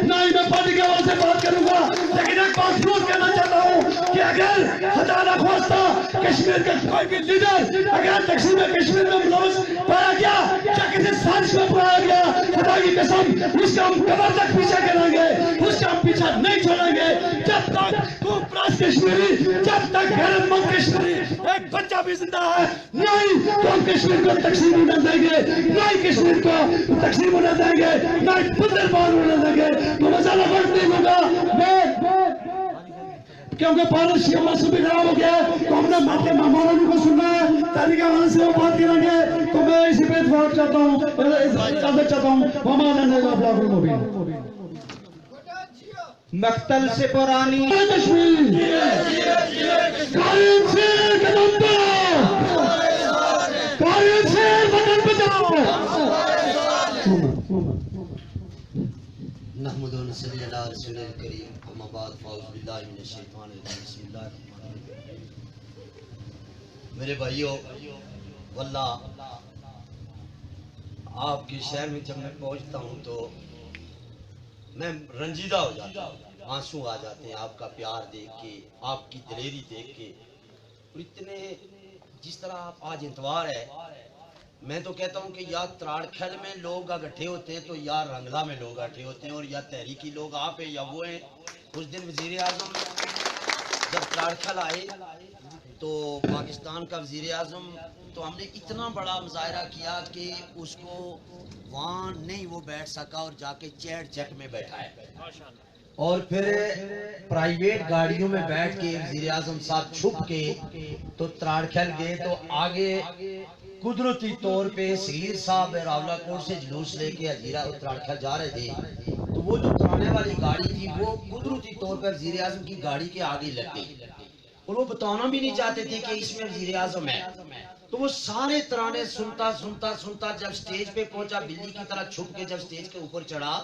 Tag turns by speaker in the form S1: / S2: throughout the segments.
S1: نہ ہی میں پارٹی کے حوالے سے بات کروں گا، لیکن ایک بات ضرور کہنا چاہتا ہوں کہ اگر خدا نہ خواستہ کشمیر کا کوئی بھی لیڈر اگر تقسیم کشمیر میں ملوث پایا گیا یا کسی سازش میں پایا گیا، خدا کی قسم اس کا ہم قبر تک پیچھے کریں گے، اس کا ہم پیچھا نہیں چھوڑیں گے جب تک تو پرس کشمیری، جب تک غیرت مند کشمیری ایک بچہ بھی زندہ ہے، نہیں تو ہم کشمیر کو تقسیم ہونے دیں گے، نہیں کشمیر کو تقسیم ہونے دیں گے، نہیں پتر بان ہونے دیں گے، تو مسئلہ فرق نہیں ہوگا۔ کیونکہ پارس کا موسم بھی خراب ہو گیا ہے تو ہم نے ماتے مہمانوں کو سننا ہے، طریقہ وہاں سے وہ بات کریں گے، تو میں اسی پہ اتفاق چاہتا ہوں، اجازت چاہتا ہوں، وما لنا الا البلاغ المبین۔
S2: مقتل سے پرانی
S1: کشمیر قائم سے قدم بڑھاؤ، قائم سے وطن بچاؤ۔
S3: نحمد و نصلی علی رسول الکریم، اما بعد فاعوذ باللہ من الشیطان الرجیم، بسم اللہ الرحمن الرحیم۔ میرے بھائیو، واللہ آپ کے شہر میں جب میں پہنچتا ہوں تو میں رنجیدہ ہو جاتا ہوں، آنسو آ جاتے ہیں آپ کا پیار دیکھ کے، آپ کی دلیری دیکھ کے، اور اتنے جس طرح آپ آج اتوار ہے، میں تو کہتا ہوں کہ یا تراڑکھل میں لوگ اکٹھے ہوتے ہیں تو یا رنگلا میں لوگ اکٹھے ہوتے ہیں، اور یا تحریکی لوگ آپ ہیں یا وہ ہیں۔ اس دن وزیر اعظم جب تراڑکھل آئے تو پاکستان کا وزیر اعظم، تو ہم نے اتنا بڑا مظاہرہ کیا کہ اس کو وہاں نہیں وہ بیٹھ سکا اور جا کے چیٹ چیک میں بیٹھا ہے، اور پھر پرائیویٹ گاڑیوں میں بیٹھ کے وزیر اعظم صاحب چھپ کے تو تراڑکھل گئے، تو آگے قدرتی طور پہ صغیر صاحب راولہ کوٹ سے جلوس لے کے ہزیرہ تراڑکھل جا رہے تھے، تو وہ جو ترانے والی گاڑی تھی وہ قدرتی طور پر وزیر اعظم کی گاڑی کے آگے لگ گئی، اور وہ بتانا بھی نہیں چاہتے تھے کہ اس میں وزیر اعظم ہے۔ تو وہ سارے ترانے سنتا سنتا سنتا جب سٹیج پہ پہنچا، بلی کی طرح چھپ کے جب سٹیج کے اوپر چڑھا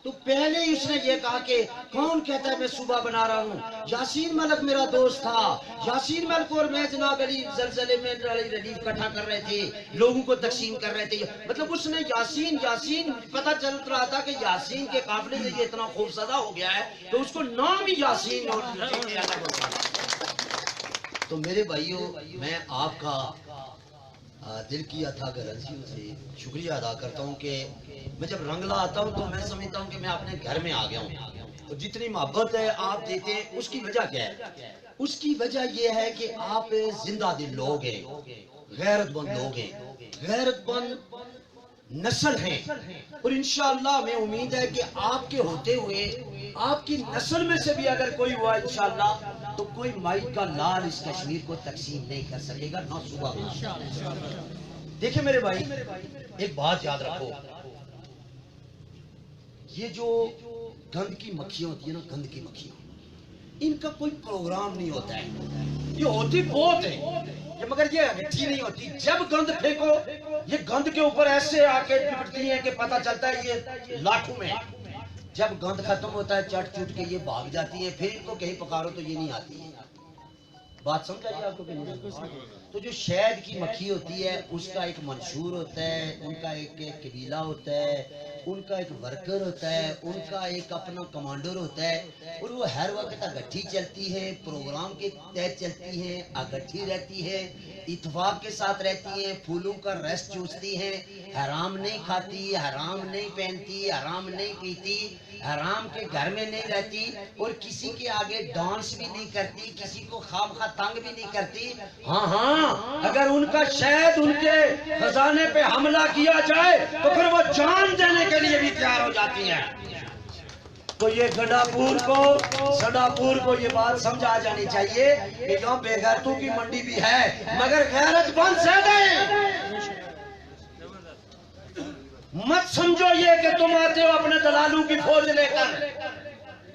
S3: تو پہلے ہی اس نے یہ کہا کہ کون کہتا ہے میں صوبہ بنا رہا ہوں، یاسین ملک میرا دوست تھا، یاسین ملک اور میں جناب علی زلزلے میں ریلیف اکٹھا کر رہے تھے، لوگوں کو تقسیم کر رہے تھے، مطلب اس نے یاسین یاسین پتہ چل رہا تھا کہ یاسین کے قافلے سے یہ اتنا خوفزدہ ہو گیا ہے تو اس کو نام ہی یاسین اور تو میرے بھائیوں، میں آپ کا دل کی اتھا گرانسیوں سے شکریہ ادا کرتا ہوں کہ میں جب رنگلا آتا ہوں تو میں سمجھتا ہوں کہ میں اپنے گھر میں آ گیا ہوں، اور جتنی محبت ہے آپ دیتے ہیں اس کی وجہ کیا ہے؟ اس کی وجہ یہ ہے کہ آپ زندہ دل لوگ ہیں، غیرت مند لوگ ہیں، غیرت مند نسل ہیں، اور انشاءاللہ ہمیں امید ہے کہ آپ کے ہوتے ہوئے آپ کی نسل میں سے بھی اگر کوئی ہوا انشاءاللہ تو کوئی مائی کا لال اس کشمیر کو تقسیم نہیں کر سکے گا، نہ صبح بنا۔ دیکھیں میرے بھائی، ایک بات یاد رکھو، یہ جو گند کی مکھیاں ہوتی ہیں نا، گند کی مکھیاں، ان کا کوئی پروگرام نہیں ہوتا ہے، یہ ہوتی بہت ہے مگر یہ اکٹھی نہیں ہوتی۔ جب گند پھینکو یہ گند کے اوپر ایسے آ کے لپٹتی ہیں کہ پتہ چلتا ہے یہ لاکھوں میں، جب گند ختم ہوتا ہے چٹ چٹ کے یہ بھاگ جاتی ہیں، پھر ان کو کہیں پکارو تو یہ نہیں آتی ہے۔ بات سمجھ آئی آپ کو کہ نہیں؟ تو جو شہد کی مکھی ہوتی ہے اس کا ایک منشور ہوتا ہے، ان کا ایک قبیلہ ہوتا ہے، ان کا ایک ورکر ہوتا ہے، ان کا ایک اپنا کمانڈر ہوتا ہے، اور وہ ہر وقت اکٹھی چلتی ہے، پروگرام کے تحت چلتی ہیں، اکٹھی رہتی ہے، اتفاق کے ساتھ رہتی ہیں، پھولوں کا رس چوستی ہیں، حرام نہیں کھاتی، حرام نہیں پہنتی، حرام نہیں پیتی، حرام کے گھر میں نہیں رہتی، اور کسی کے آگے ڈانس بھی نہیں کرتی، کسی کو خواب خواہ تنگ بھی نہیں کرتی۔ ہاں ہاں، اگر ان کا شہد ان کے خزانے پہ حملہ کیا جائے تو پھر وہ جان دینے کے لیے بھی تیار ہو جاتی ہیں۔ تو یہ سڈاپور کو یہ بات سمجھا جانی چاہیے کہ یہاں بے غیرتوں کی منڈی بھی ہے مگر غیرت مند زیادہ ہے۔ مت سمجھو یہ کہ تم آتے ہو اپنے دلالوں کی فوج لے کر،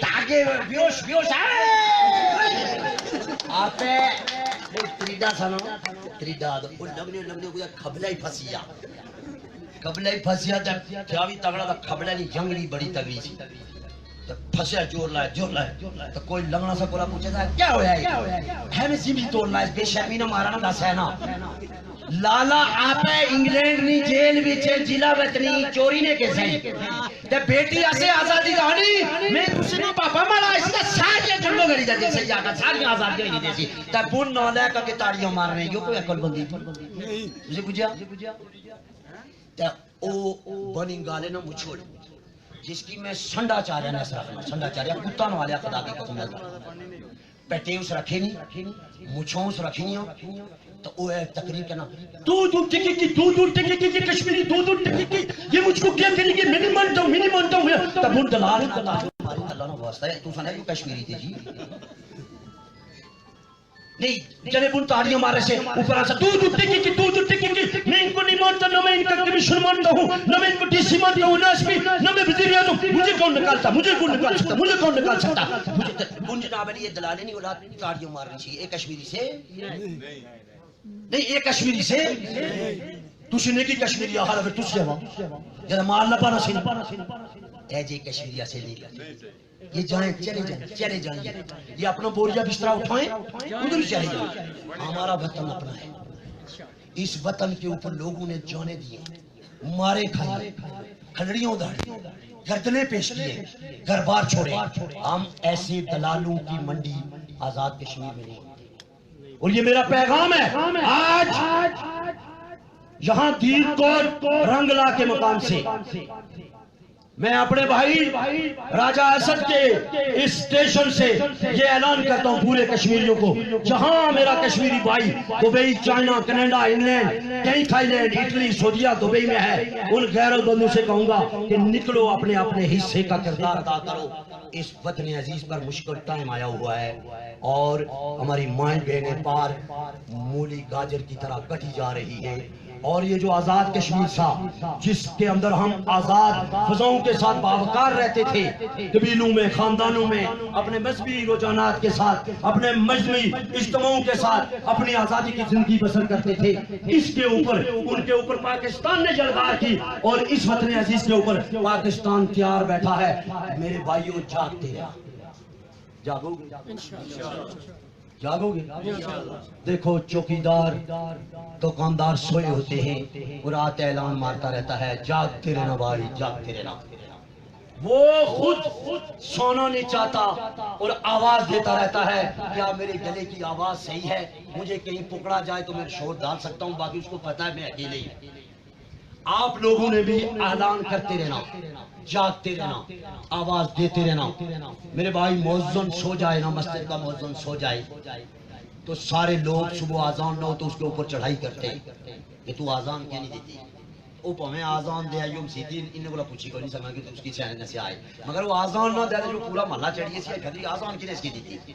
S2: تاکہ بیوش بیوش آپ تریڈا سنو تریڈا وہ لگنے کو کھبلا ہی پھسیا، کھبلا ہی پھسیا جب کیا بھی تگڑا تھا، کھبلا نہیں جنگ نہیں بڑی تگڑی سی پھسیا جور لائے تو کوئی لگنا سا کولا پوچھے تھا کیا ہویا ہے میں زمین توڑ لائے بے شرمی نہ مارا نہ دس ہے نا لالا آپ انگلینڈ نی جیل وچ ضلع وطنی چوری نے کیسے تے بیٹی اسے آزادی دانی میں تسی نو پاپا مالا اس کا ساری جنگو گڑی جاتے سے جا کر ساری آزادی نہیں دیسی تے بون نہ لے کے تاڑیاں مار رہے یہ کوئی عقل بندی نہیں مجھے بجھا تے او بنی گالے نہ مچھوڑ جس کی میں سنڈا چاہ رہا ہے سنڈا چاہ رہا کتا نہ والیا خدا کی قسم پیٹے اس رکھے نہیں مچھوں اس رکھی نہیں تو وہ ہے تقریر کہنا دودھ ٹکی کی دودھ ٹکی کی کشمیری دودھ ٹکی کی یہ مجھ کو کیا کریں گے میں نہیں مانتا ہوں تب ان دلال اللہ نے واسطہ ہے تو سنا کہ کشمیری تھی جی نہیں جنہیں بن تاڑیاں مارے سے اوپر آسا دودھ ٹکی کی میں ان کو نہیں مانتا نہ میں ان کا کمیشن مانتا ہوں نہ میں ان کو ڈی سی مانتا ہوں نہ اسپی نہ میں وزیر اعظم مجھے کون نکال سکتا بن جناب علی یہ دلالے نہیں اولاد تاڑیاں مار رہی یہ کشمیری سے نہیں یہ کشمیری سے تسی نے کی کشمیری آہا لگے تسی ہوا جنہیں مار نہ پانا سی اے جی کشمیری سے نہیں کرتے یہ جائیں چلے جائیں یہ اپنا بوریا بسترہ اٹھائیں ادھر چلے جائیں ہمارا وطن اپنا ہے اس وطن کے اوپر لوگوں نے جانے دیے مارے کھائے کھلڑیوں دھاڑی گردنے پیش کیے گھر بار چھوڑے ہم ایسے دلالوں کی منڈی آزاد کشمیر میں نہیں اور یہ میرا پیغام ہے آج یہاں دیر کو رنگ لا کے مقام سے میں اپنے بھائی راجہ اسد کے اس اسٹیشن سے یہ اعلان کرتا ہوں پورے کشمیریوں کو جہاں میرا کشمیری بھائی دبئی چائنا کینیڈا انگلینڈ کہیں تھائی لینڈ اٹلی سعودیہ دبئی میں ہے ان غیر بندوں سے کہوں گا کہ نکلو اپنے حصے کا کردار ادا کرو اس وطن عزیز پر مشکل ٹائم آیا ہوا ہے اور ہماری مائنڈ بہنیں پار مولی گاجر کی طرح کٹی جا رہی ہے اور یہ جو آزاد کشمیر تھا جس کے اندر ہم آزاد فضاؤں کے ساتھ باوقار رہتے تھے قبیلوں میں خاندانوں میں اپنے مذہبی رجحانات کے ساتھ اپنے مجموعی اجتماعوں کے ساتھ اپنی آزادی کی زندگی بسر کرتے تھے اس کے اوپر ان کے اوپر پاکستان نے جلغار کی اور اس وطن عزیز کے اوپر پاکستان تیار بیٹھا ہے میرے بھائیوں جاگتے جاگو جاگو گے دیکھو چوکیدار دکاندار سوئے ہوتے ہیں اور رات اعلان مارتا رہتا ہے جاگتے رہنا بھائی جاگتے رہنا وہ خود سونا نہیں چاہتا اور آواز دیتا رہتا ہے کیا میرے گلے کی آواز صحیح ہے مجھے کہیں پکڑا جائے تو میں شور ڈال سکتا ہوں باقی اس کو پتا ہے میں اکیلے ہی آپ لوگوں نے بھی اعلان کرتے رہنا جاگتے رہنا آواز دیتے رہنا میرے بھائی مؤذن سو جائے نا مسجد کا مؤذن سو جائے تو سارے لوگ صبح آزان نہ ہو تو اس کے اوپر چڑھائی کرتے کہ تو آزان کیا نہیں دیتی او پہمیں آزان دے آئیوں سیدھی انہیں بولا پوچھی کو نہیں سمجھا کہ تو اس کی چہنے سے آئے مگر وہ آزان نہ دے جو پورا محلہ چڑھیے سی کھدری آزان کی نے اس کی دیتی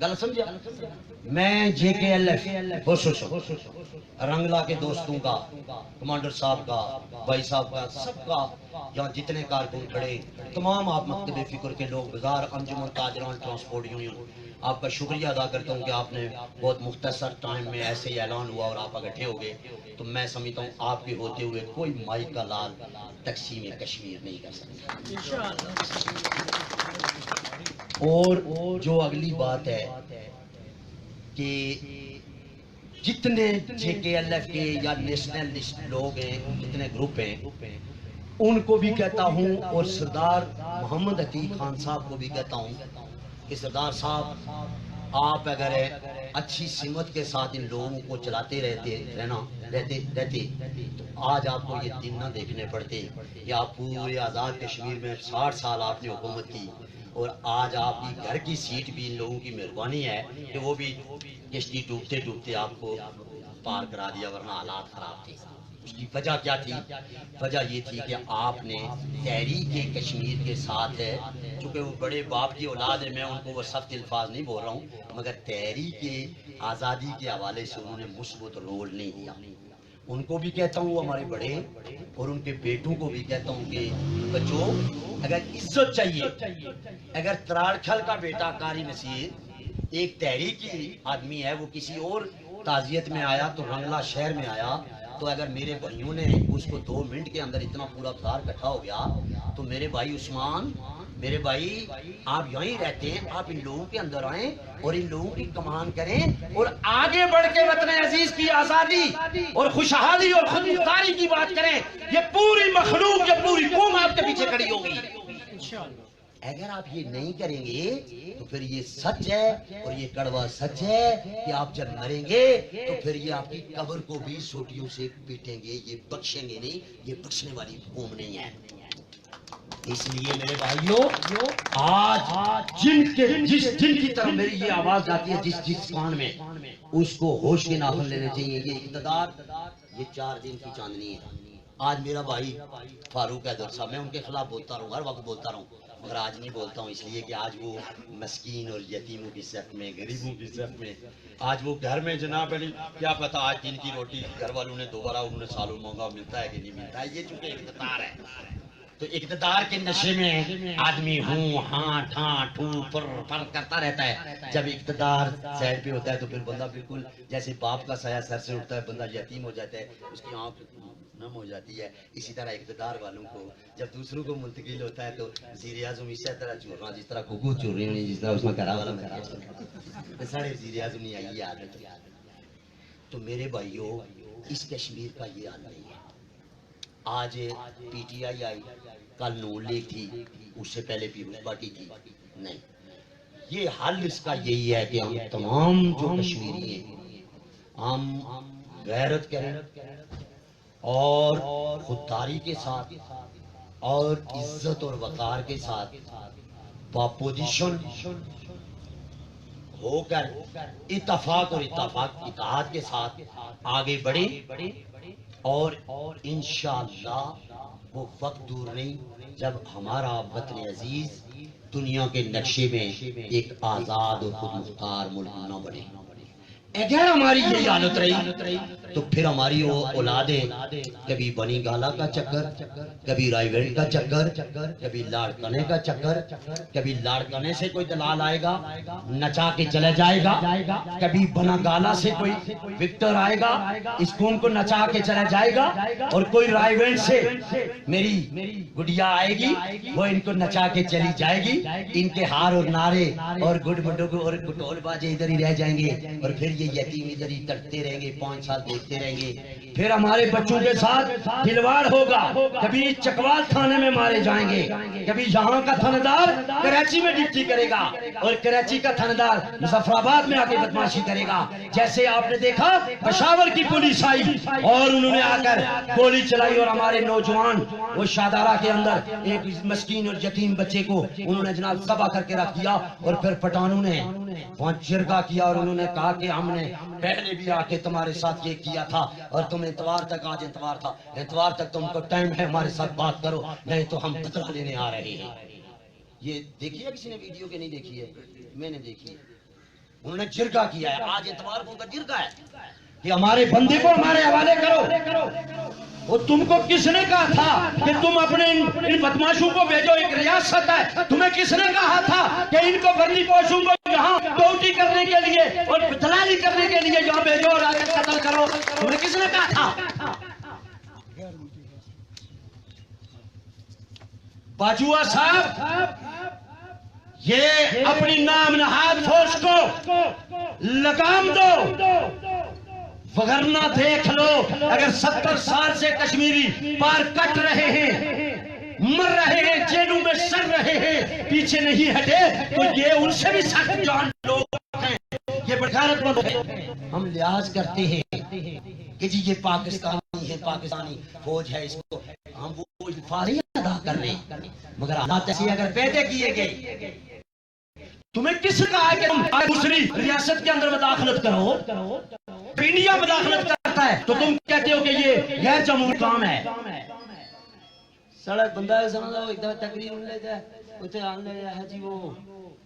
S2: گل سمجھا میں جے کے ایل ایف رنگلا کے دوستوں کا کمانڈر صاحب کا بھائی صاحب کا سب کا یہاں جتنے کارکن کھڑے تمام آپ مکتب فکر کے لوگ بزار انجمن تاجران ٹرانسپورٹ یونین آپ کا شکریہ ادا کرتا ہوں کہ آپ نے بہت مختصر ٹائم میں ایسے ہی اعلان ہوا اور آپ اکٹھے ہو گئے تو میں سمجھتا ہوں آپ کے ہوتے ہوئے کوئی مائی کا لال تقسیم کشمیر نہیں کر سکتا اور جو اگلی بات ہے کہ جتنے جے کے ایل ایف کے یا نیشنلسٹ لوگ ہیں جتنے گروپ ہیں ان کو بھی کہتا ہوں اور سردار محمد عتیق خان صاحب کو بھی کہتا ہوں کہ سردار صاحب آپ اگر اچھی سمت کے ساتھ ان لوگوں کو چلاتے رہتے تو آج آپ کو یہ دن نہ دیکھنے پڑتے کہ آپ پورے آزاد کشمیر میں 60 سال آپ نے حکومت کی اور آج آپ کی گھر کی سیٹ بھی ان لوگوں کی مہربانی ہے کہ وہ بھی کشتی ڈوبتے آپ کو پار کرا دیا ورنہ حالات خراب تھے اس کی وجہ کیا تھی وجہ یہ تھی کہ آپ نے تحریک کشمیر کے ساتھ ہے چونکہ وہ بڑے باپ کی اولاد ہے میں ان کو وہ سخت الفاظ نہیں بول رہا ہوں مگر تحریک آزادی کے حوالے سے انہوں نے مثبت رول نہیں دیا
S3: ان کو بھی کہتا ہوں ہمارے بڑے اور ان کے بیٹوں کو بھی کہتا ہوں کہ بچوں اگر عزت چاہیے، اگر تراڑکھل کا بیٹا قاری نصیر ایک تحریکی آدمی ہے، وہ کسی اور تعزیت میں آیا تو رنگلا شہر میں آیا، تو اگر میرے بھائیوں نے اس کو 2 منٹ کے اندر اتنا پورا بازار اکٹھا ہو گیا، تو میرے بھائی عثمان، میرے بھائی آپ یہیں رہتے ہیں، آپ ان لوگوں کے اندر آئیں اور ان لوگوں کی کمان کریں اور آگے بڑھ کے وطن عزیز کی آزادی اور خوشحالی اور خود مختاری کی بات کریں۔ یہ پوری مخلوق، یہ پوری قوم آپ کے پیچھے کھڑی ہوگی۔ اگر آپ یہ نہیں کریں گے تو پھر یہ سچ ہے اور یہ کڑوا سچ ہے کہ آپ جب مریں گے تو پھر یہ آپ کی قبر کو بھی سوٹیوں سے پیٹیں گے، یہ بخشیں گے نہیں، یہ بخشنے والی قوم نہیں ہے۔ اس لیے میرے بھائیوں، آج جن کی طرف میری یہ آواز جاتی ہے جس کان میں، اس کو ہوش کے ناخن لینے چاہیے۔ یہ اقتدار، یہ 4 دن کی چاندنی ہے۔ آج میرا بھائی فاروق حیدر صاحب، میں ان کے خلاف بولتا رہوں، ہر وقت بولتا رہوں، مگر آج نہیں بولتا ہوں، اس لیے کہ آج وہ مسکین اور یتیموں کی صف میں، غریبوں کی صف میں، آج وہ گھر میں جناب علی کیا پتا آج دن کی روٹی گھر والوں نے دوبارہ انہوں نے سالوں مانگا ملتا ہے کہ نہیں ملتا ہے۔ یہ چونکہ اقتدار ہے، تو اقتدار کے نشے میں آدمی ہوں ہاں ٹھاں ٹھوں پر کرتا رہتا ہے۔ جب اقتدار سائڈ پہ ہوتا ہے تو پھر بندہ بالکل جیسے باپ کا سایہ سر سے اٹھتا ہے، بندہ یتیم ہو جاتا ہے، اس کی آنکھ نم ہو جاتی ہے۔ اسی طرح اقتدار والوں کو جب دوسروں کو منتقل ہوتا ہے تو وزیر اعظم اسی طرح چور رہا، جس طرح کوکو چور رہی ہونی، جس طرح اس میں کرا والا میں سارے وزیر اعظم نہیں آئی عادت۔ تو میرے بھائیوں، اس کشمیر کا یہ حال نہیں ہے۔ آج پی ٹی آئی آئی، کل نون لیگ تھی، اس سے پہلے پیپلز پارٹی تھی، نہیں، یہ حل اس کا یہی ہے کہ ہم تمام جو کشمیری ہیں، ہم غیرت کریں اور خودداری کے ساتھ اور عزت اور وقار کے ساتھ باپوزیشن ہو کر اتفاق اور اتحاد کے ساتھ آگے بڑھیں، اور انشاءاللہ وہ وقت دور نہیں جب ہمارا وطن عزیز دنیا کے نقشے میں ایک آزاد اور خود مختار ملک نہ بنے۔ اگر ہماری یہ حالت رہی تو پھر ہماری وہ اولادیں کبھی بنی گالا کا چکر، کبھی رائے گنج کا چکر، کبھی لاڑکانے کا چکر، کبھی لاڑکانے سے کوئی دلال آئے گا نچا کے چلا جائے گا، کبھی بنا گالا سے کوئی وکٹر آئے گا اس قوم کو نچا کے چلا جائے گا، اور کوئی رائے گنج سے میری گڑیا آئے گی وہ ان کو نچا کے چلی جائے گی۔ ان کے ہار اور نعرے اور گڈ مڈو اور گٹول باجے ادھر ہی رہ جائیں گے، اور پھر یہ یتیم ادھر ہی تڑپتے رہیں گے، 5 سال دیکھتے رہیں گے۔ پھر ہمارے بچوں کے ساتھ کھلواڑ ہوگا، کبھی چکوال تھانے میں مارے جائیں گے، کبھی یہاں کا تھاندار کراچی میں ڈیوٹی کرے گا اور کراچی کا تھاندار مظفر آباد میں آ کے بدماشی کرے گا۔ جیسے آپ نے دیکھا پشاور کی پولیس آئی اور انہوں نے آ کر گولی چلائی، اور ہمارے نوجوان وہ شادارہ کے اندر ایک مسکین اور یتیم بچے کو انہوں نے جناب ذبح کر کے رکھ دیا، اور پھر پٹھانوں نے وہاں جرگہ کیا اور انہوں نے کہا کہ ہم نے پہلے بھی آ کے تمہارے ساتھ یہ کیا تھا، اور تم اتوار تک، آج اتوار تھا، اتوار تک تم کو ٹائم ہے ہمارے ساتھ بات کرو، نہیں تو ہم بدلہ لینے آ رہے ہیں۔ یہ دیکھی ہے کسی نے ویڈیو کے نہیں دیکھی ہے؟ میں نے دیکھی ہے۔ انہوں نے جرگہ کیا ہے، آج اتوار کو کا جرگہ ہے کہ ہمارے بندے کو ہمارے حوالے کرو۔ وہ تم کو کس نے کہا تھا کہ تم اپنے ان بدماشوں کو بھیجو؟ ایک ریاست ہے، تمہیں کس نے کہا تھا کہ ان کو بندی پوشوں کو یہاں ڈیوٹی کرنے کے لیے اور دلالی کرنے کے لیے یہاں بھیجو اور آ کے قتل کرو؟ تمہیں کس نے کہا تھا؟ باجوہ صاحب، یہ اپنی نام نہاد فوج کو لگام دو، وگرنہ دیکھ لو اگر 70 سال سے کشمیری پار کٹ رہے ہیں، مر رہے ہیں، جیلوں میں سڑ رہے ہیں، پیچھے نہیں ہٹے تو یہ ان سے بھی سخت جان لوگ ہیں، یہ بغیرت مند ہیں۔ ہم لحاظ کرتے ہیں کہ جی یہ پاکستانی ہے، پاکستانی فوج ہے، اس کو ہم وہ الفاظ نہیں ادا کر رہے ہیں، مگر حالات ایسے اگر پیدا کیے گئے، تمہیں کس نے کہا کہ تم دوسری ریاست کے اندر مداخلت کرو؟ انڈیا مداخلت کرتا ہے تو تم کہتے ہو کہ یہ غیر جمہوری کام ہے۔ سڑک بندہ ہے، سمجھ لو ایک دفعہ تقریر لے جائے، اسے آن لے جائے جی وہ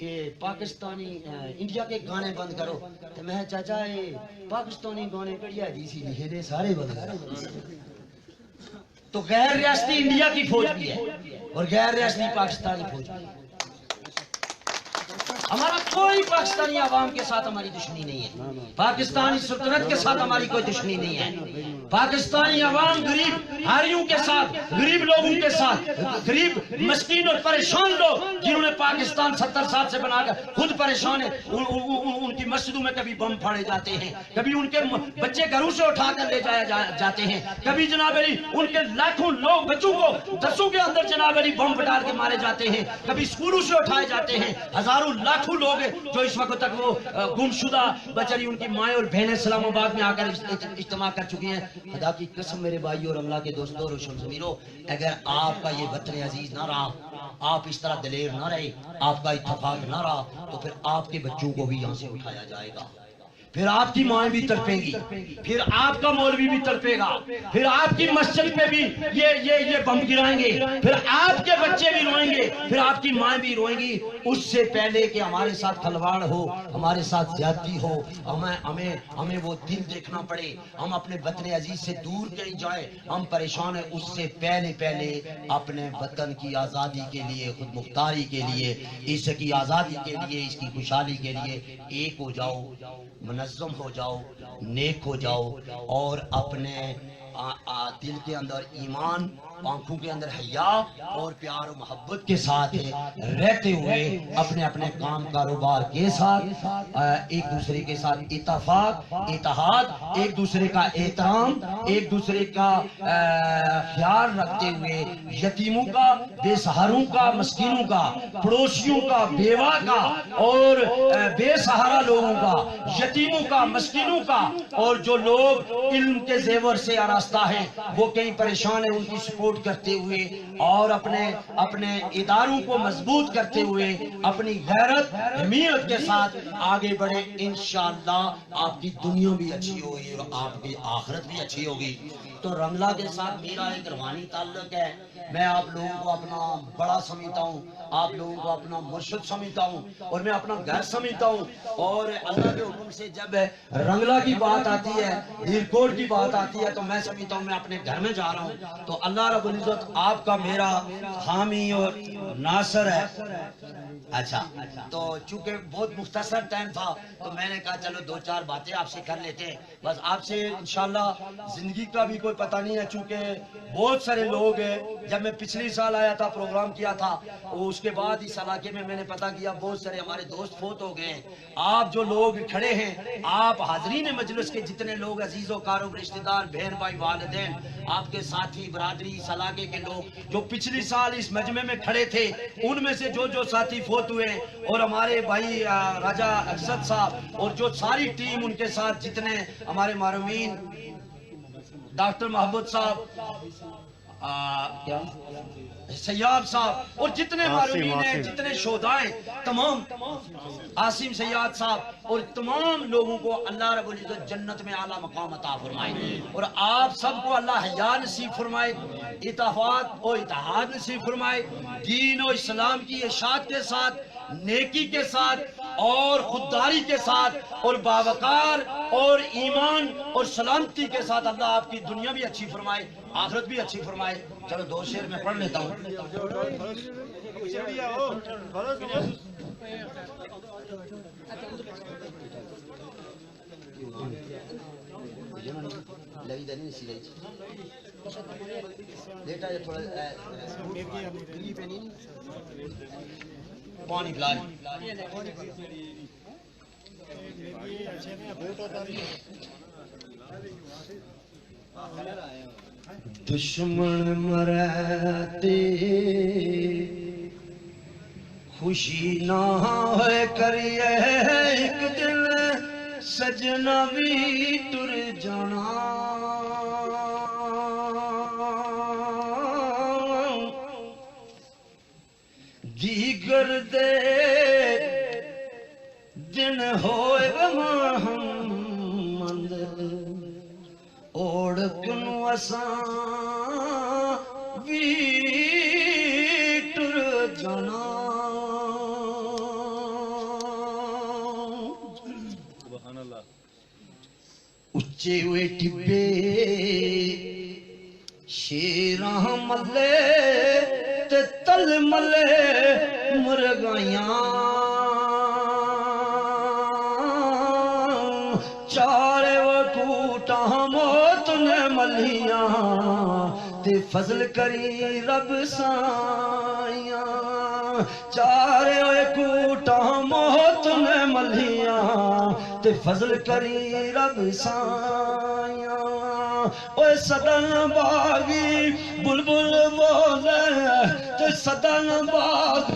S3: یہ پاکستانی انڈیا کے گانے بند کرو تو میں چاچا یہ پاکستانی گانے کڑیا جی سی لکھے دے سارے بند کرو. تو غیر ریاستی انڈیا کی فوج بھی ہے اور غیر ریاستی پاکستانی فوج بھی ہے. ہمارا کوئی پاکستانی عوام کے ساتھ ہماری دشمنی نہیں ہے, پاکستانی سلطنت کے ساتھ ہماری کوئی دشمنی نہیں ہے. پاکستانی عوام غریب ہاریوں کے ساتھ, غریب لوگوں کے ساتھ, غریب مسکین اور پریشان لوگ جنہوں نے پاکستان 70 سال سے بنا کر خود پریشان ہیں, ان کی مسجدوں میں کبھی بم پھاڑے جاتے ہیں, کبھی ان کے بچے گھروں سے اٹھا کر لے جاتے ہیں, کبھی جناب علی ان کے لاکھوں لوگ بچوں کو دسوں کے اندر جناب علی بم پھٹار کے مارے جاتے ہیں, کبھی اسکولوں سے اٹھائے جاتے ہیں. ہزاروں لاکھوں لوگ ہیں جو اس وقت تک وہ گمشدہ بچری ان کی مائیں اور بہنیں اسلام آباد میں آ کر اجتماع کر چکی ہیں. خدا کی قسم میرے بھائی اور اللہ کے دوستوں اور شمسمیروں, اگر آپ کا یہ وطن عزیز نہ رہا, آپ اس طرح دلیر نہ رہے, آپ کا اتفاق نہ رہا, تو پھر آپ کے بچوں کو بھی یہاں سے اٹھایا جائے گا, پھر آپ کی مائیں بھی تڑپیں گی, پھر آپ کا مولوی بھی تڑپے گا, پھر آپ کی مسجد پہ بھی یہ بم گرائیں گے, پھر آپ کے بچے بھی روئیں گے, پھر آپ کی مائیں بھی روئیں گی. اس سے پہلے کہ ہمارے ساتھ کھلواڑ ہو, ہمارے ساتھ زیادتی ہو, ہمیں وہ دن دیکھنا پڑے, ہم اپنے وطن عزیز سے دور کہیں جائیں, ہم پریشان ہیں. اس سے پہلے اپنے وطن کی آزادی کے لیے, خود مختاری کے لیے, اس کی آزادی کے لیے, اس کی خوشحالی کے لیے ایک ہو جاؤ, منظم ہو جاؤ, نیک ہو جاؤ, اور اپنے دل کے اندر ایمان, آنکھوں کے اندر حیا اور پیار و محبت کے ساتھ رہتے ہوئے اپنے اپنے کام کاروبار کے ساتھ ایک دوسرے کے ساتھ اتفاق, اتحاد, ایک دوسرے کا احترام, ایک دوسرے کا خیال رکھتے ہوئے یتیموں کا, بے سہاروں کا, مسکینوں کا, پڑوسیوں کا, بیوہ کا اور بے سہارا لوگوں کا, یتیموں کا, مسکینوں کا, اور جو لوگ علم کے زیور سے آراستہ ہیں وہ کہیں پریشان ہیں, ان کی سپورٹ کرتے ہوئے اور اپنے اداروں کو مضبوط کرتے ہوئے اپنی غیرت حمیت کے ساتھ آگے بڑھے. انشاءاللہ آپ کی دنیا بھی اچھی ہوگی اور آپ کی آخرت بھی اچھی ہوگی. تو رنگلا کے ساتھ میرا ایک روحانی تعلق ہے. میں آپ لوگوں کو اپنا بڑا سمجھتا ہوں, آپ لوگوں کو اپنا مرشد سمجھتا ہوں, اور میں اپنا گھر سمجھتا ہوں. اور اللہ کے حکم سے جب رنگلا کی بات آتی ہے, ہیرکوٹ کی بات آتی ہے, تو میں سمجھتا ہوں میں اپنے گھر میں جا رہا ہوں. تو اللہ رب العزت آپ کا میرا حامی اور ناصر ہے. اچھا, تو چونکہ بہت مختصر ٹائم تھا تو میں نے کہا چلو 2-4 باتیں آپ سے کر لیتے ہیں. بس آپ سے انشاءاللہ زندگی کا بھی کوئی پتہ نہیں ہے, چونکہ بہت سارے لوگ ہیں. جب میں پچھلی سال آیا تھا, پروگرام کیا تھا, اس کے بعد اس علاقے میں نے پتہ کیا بہت سارے ہمارے دوست فوت ہو گئے ہیں. آپ جو لوگ کھڑے ہیں, آپ حاضرین مجلس کے جتنے لوگ عزیز و قارب, رشتہ دار, بہن بھائی, والدین, آپ کے ساتھی, برادری, اس علاقے کے لوگ جو پچھلی سال اس مجمع میں کھڑے تھے, ان میں سے جو ساتھی فوت ہوئے, اور ہمارے بھائی راجہ اقصد صاحب اور جو ساری ٹیم ان کے ساتھ, جتنے ہمارے معرومین, ڈاکٹر محبت صاحب, سیاب صاحب, اور جتنے معرومین ہیں, جتنے شہدائیں, تمام عاصم سیاد صاحب, اور تمام لوگوں کو اللہ رب العزت جنت میں اعلیٰ مقام عطا فرمائے, اور آپ سب کو اللہ حیا نصیب فرمائے, اتفاق و اتحاد نصیب فرمائے, دین و اسلام کی اشاعت کے ساتھ, نیکی کے ساتھ اور خودداری کے ساتھ اور باوقار اور ایمان اور سلامتی کے ساتھ اللہ آپ کی دنیا بھی اچھی فرمائے, آخرت بھی اچھی فرمائے. چلو 2 شعر میں پڑھ لیتا ہوں. پانی پلا دشمن مرتے خوشی نہ ہوئے کریے, ایک دن سجنا بھی ٹر جانا, دیگر دے دن ہوئے محمد اوڑ کنو اساں بھی ٹر جانا. اچے ہوئے ٹبے شیراں ملے تے تل ملے مرغائیاں چارے وکوٹاں موت نے ملیاں تے فضل کری رب سائیاں چارے وکوٹاں موت نے ملیاں تے فضل کری رب سائیاں اوے سدن باغی بلبل بولے تے سدن باغ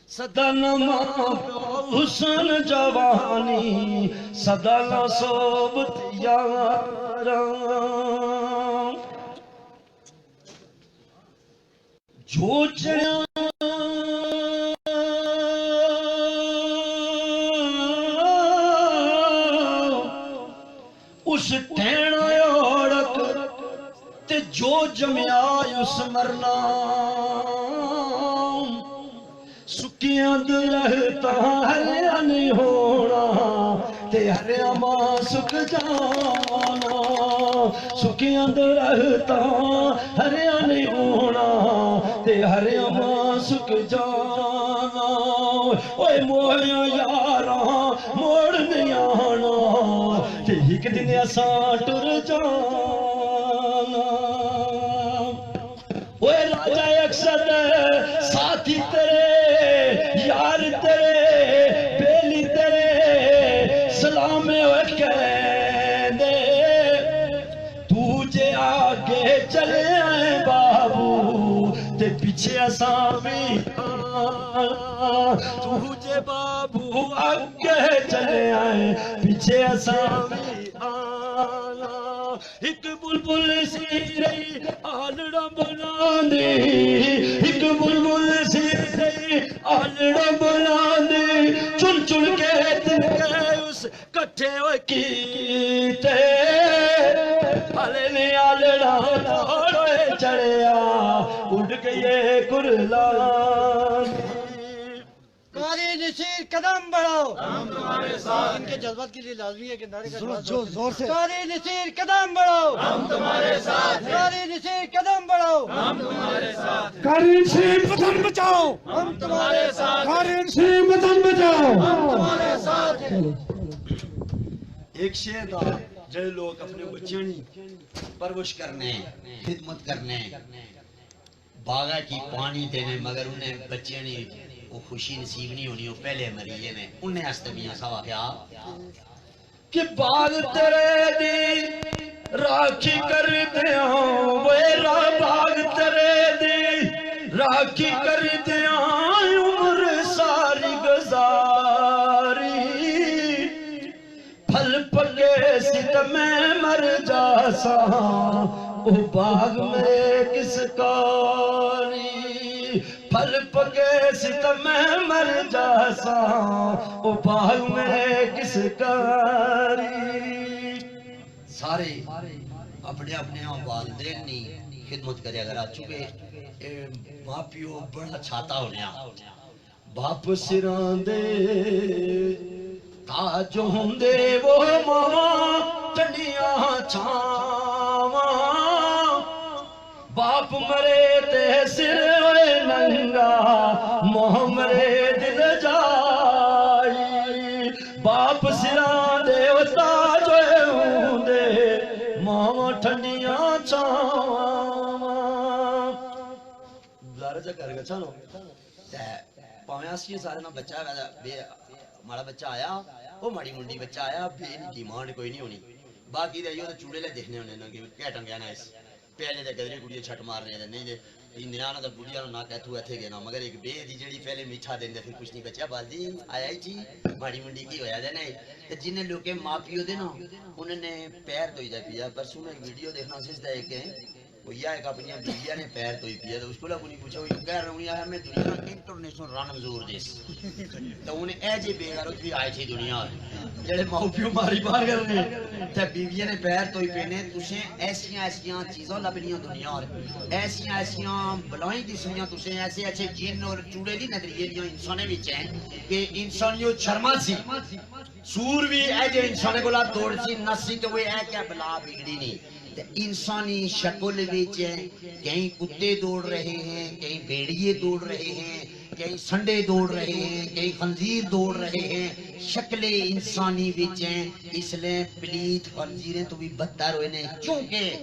S3: سدن ماں حسن جوانی سدن صحبت یاراں جو چڑیاں اس ٹھینا اوڑک تے جو جمیا اس مرنا سکیاں درہتا ہریا نہیں ہونا تے ہریا ماں سک جانا سکیاں درہتا ہریا نہیں ہونا تے ہریا ماں سک جانا اوے مویا یاراں موڑ نہیں آنا تے ایک دن اساں ٹر جانا اوے راجہ اکثر ساتھی تیرے یار تیرے بیلی تیرے سلام کہہ دے تو جے آگے چلے آئے بابو تے پیچھے اسامی تو جے بابو آگے چلے آئے پیچھے اسامی آنا ایک بلبل سی رہی آلڑا بنا دے ایک بلبل سی رہی آلڑا بنا دے چن چن کے دن کے اس کٹھے ہوئے کیتے آلے نے آلڑا توڑے چڑھیا اڑ گئے کرلان
S4: قاری نصیر قدم بڑھاؤ ہم تمہارے ساتھ ان کے جذبات کے لیے لازمی ہے کہ نعرے کا زور سے قاری نصیر قدم بڑھاؤ ہم تمہارے ساتھ قاری نصیر قدم بڑھاؤ ہم تمہارے ساتھ
S1: قاری نصیر وطن بچاؤ
S4: ہم تمہارے ساتھ
S1: قاری نصیر وطن بچاؤ
S4: ہم تمہارے ساتھ
S3: ایک شعر دا جڑے لوگ اپنے بچوں کی پرورش کرنے خدمت کرنے باغا کی پانی دینے مگر انہیں بچے نہیں وہ خوشی نصیب نہیں ہونی وہ پہلے مریے میں انہیں استمیاں سوا کیا کہ باغ تیرے دی راکھی کر دیاں ویرا باغ تیرے دی راکھی کر دیاں عمر ساری گزاری پھل پکے ستم میں مر جاسا او باغ میں کس کاری پھل پکے ستم میں مر جاسا او باغ میں کس کاری سارے اپنے اپنے والدین نی خدمت کرے اگر آ چکے ماں پیو بڑا چھاتا ہونے باپ سران دے تاج ہوندے وہ ماں چنڈیاں چھاواں باپ مرے تے سر ہوئے ننگا موہ مرے دل جائی باپ سران دے وہ تاج ہوندے ماں ٹھنڈیاں چھاواں بلارہ جا کر گا چھانو پاویں آسی سارے نا بچہ ہے ہمارا بچہ آیا وہ ماڑی منڈی بچہ آیا بین ڈیمانڈ کوئی نہیں ہونی باقی دے یہ چوڑے لے دیکھنے ہونے نا کہ کیا ٹنگیا نا اس پہلے دے گدرے کڑیے چھٹ مارنے دے نہیں دے نیانا دا بڑیا نہ کہتو ایتھے گے نا مگر ایک بے دی جڑی پہلے میٹھا دین دے پھر کچھ نہیں بچیا بالدی آیا ہی جی ماڑی منڈی کی ہویا دے نہیں جنہیں لوگے ماں پیو دے نا انہوں نے پیر دوئی جا پیا پرسوں میں ایک ویڈیو دیکھنا سیس دے کہ بھیا ایک اپنی بیویا نے پیر تو ہی پیا تو اس کو لگو نہیں پوچھا وہ کہہ رہا ہوں ہمیں دنیا انٹرنیشنل رن زور دیس تو انہیں اے جے بے غیرت بھی آئے تھی دنیا جڑے ماں پیو ماری بار کرنے تے بیویا نے پیر تو ہی پینے تسیں ایسیاں چیزاں لبنیاں دنیا ایسیاں بلائیں دسنیاں تسیں ایسے اچھے جن اور چوڑے دی نظریے دیاں انسانے وچ ہیں کہ انسانیوں شرما سی سور بھی اے جے انسانے کو لا توڑ سی نسی تو وہ اے کیا بلا بگڑی نہیں انسانی شکل وچ کہیں کتے دوڑ رہے ہیں کہیں بھیڑیے دوڑ رہے ہیں کہیں سنڈے دوڑ رہے ہیں کہیں خنزیر دوڑ رہے ہیں شکلیں انسانی وچ ہیں اس لیے پلیت خنزیریں تو بھی بدتر ہوئے نے کیونکہ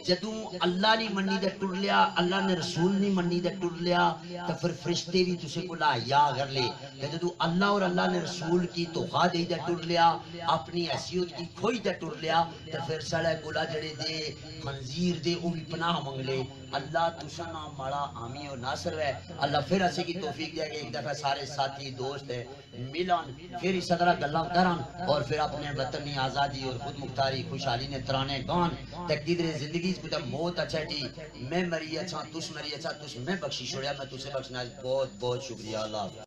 S3: جدوں اللہ نہیں منی دے ٹر لیا اللہ نے رسول نہیں منی دے ٹر لیا تو پھر فرشتے بھی تسے کو لا یا کر لے جدوں اللہ اور اللہ نے رسول کی توخا دے دے ٹر لیا اپنی حیثیت کی کھوئی دے ٹر لیا تو پھر سڑے کولا جڑے دے خنزیر دے وہ بھی پناہ منگ لے اللہ تسا نہ ماڑا حامی اور ناصر ہے اللہ پھر اسے کی توفیق دیا کہ ایک دفعہ سارے ساتھی دوست ہے ملن پھر اس طرح گلاں کرن اور پھر اپنے وطنی آزادی اور خود مختاری خوشحالی نے ترانے گان تقدیر زندگی کو موت اچھا جی میں مری اچھا تس مری اچھا تس میں بخشی چھوڑیا میں تسے بخشنا بہت بہت شکریہ اللہ